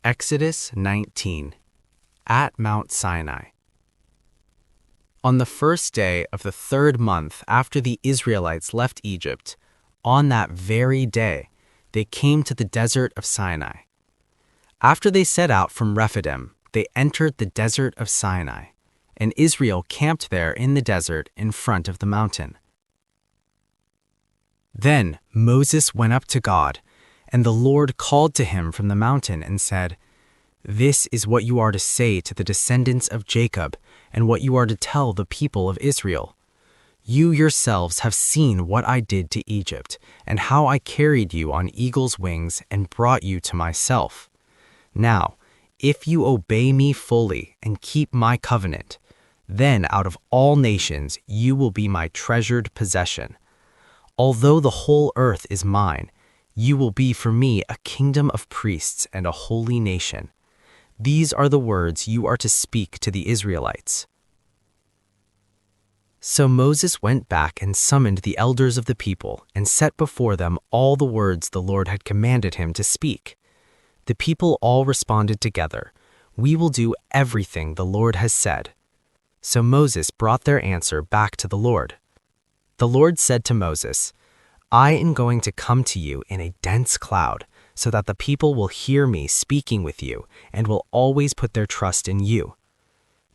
Exodus 19. At Mount Sinai. On the first day of the 3rd month after the Israelites left Egypt, on that very day, they came to the desert of Sinai. After they set out from Rephidim, they entered the desert of Sinai, and Israel camped there in the desert in front of the mountain. Then Moses went up to God, and the Lord called to him from the mountain and said, "This is what you are to say to the descendants of Jacob, and what you are to tell the people of Israel. You yourselves have seen what I did to Egypt, and how I carried you on eagle's wings and brought you to myself. Now, if you obey me fully and keep my covenant, then out of all nations you will be my treasured possession. Although the whole earth is mine, you will be for me a kingdom of priests and a holy nation. These are the words you are to speak to the Israelites." So Moses went back and summoned the elders of the people and set before them all the words the Lord had commanded him to speak. The people all responded together, "We will do everything the Lord has said." So Moses brought their answer back to the Lord. The Lord said to Moses, "I am going to come to you in a dense cloud, so that the people will hear me speaking with you and will always put their trust in you."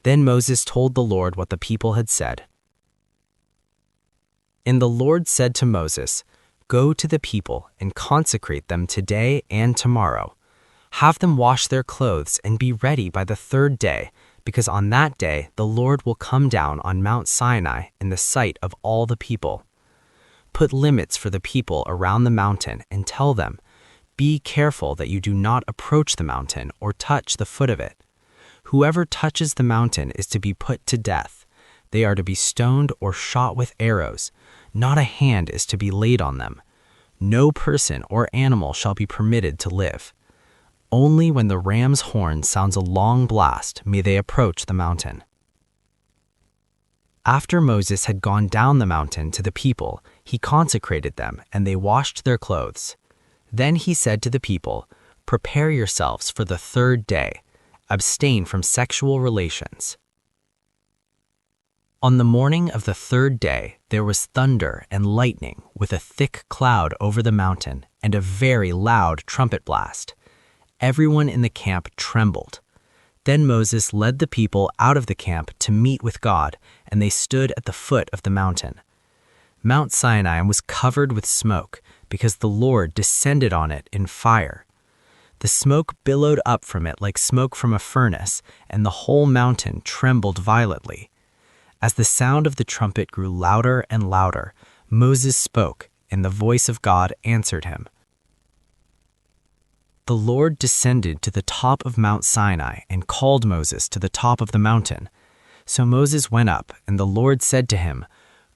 Then Moses told the Lord what the people had said. And the Lord said to Moses, "Go to the people and consecrate them today and tomorrow. Have them wash their clothes and be ready by the 3rd day, because on that day the Lord will come down on Mount Sinai in the sight of all the people. Put limits for the people around the mountain and tell them, 'Be careful that you do not approach the mountain or touch the foot of it. Whoever touches the mountain is to be put to death. They are to be stoned or shot with arrows. Not a hand is to be laid on them. No person or animal shall be permitted to live. Only when the ram's horn sounds a long blast may they approach the mountain." After Moses had gone down the mountain to the people, he consecrated them, and they washed their clothes. Then he said to the people, "Prepare yourselves for the 3rd day. Abstain from sexual relations." On the morning of the 3rd day, there was thunder and lightning with a thick cloud over the mountain and a very loud trumpet blast. Everyone in the camp trembled. Then Moses led the people out of the camp to meet with God, and they stood at the foot of the mountain. Mount Sinai was covered with smoke, because the Lord descended on it in fire. The smoke billowed up from it like smoke from a furnace, and the whole mountain trembled violently. As the sound of the trumpet grew louder and louder, Moses spoke, and the voice of God answered him. The Lord descended to the top of Mount Sinai and called Moses to the top of the mountain. So Moses went up, and the Lord said to him,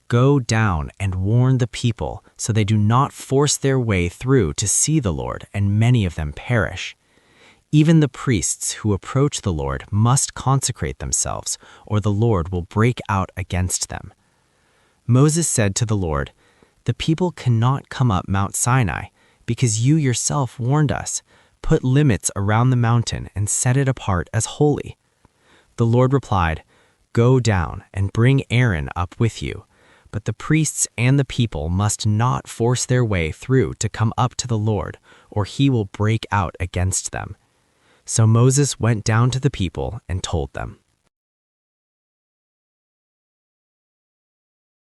"Go down and warn the people, so they do not force their way through to see the Lord, and many of them perish. Even the priests who approach the Lord must consecrate themselves, or the Lord will break out against them." Moses said to the Lord, "The people cannot come up Mount Sinai, because you yourself warned us. Put limits around the mountain and set it apart as holy." The Lord replied, "Go down and bring Aaron up with you. But the priests and the people must not force their way through to come up to the Lord, or he will break out against them." So Moses went down to the people and told them.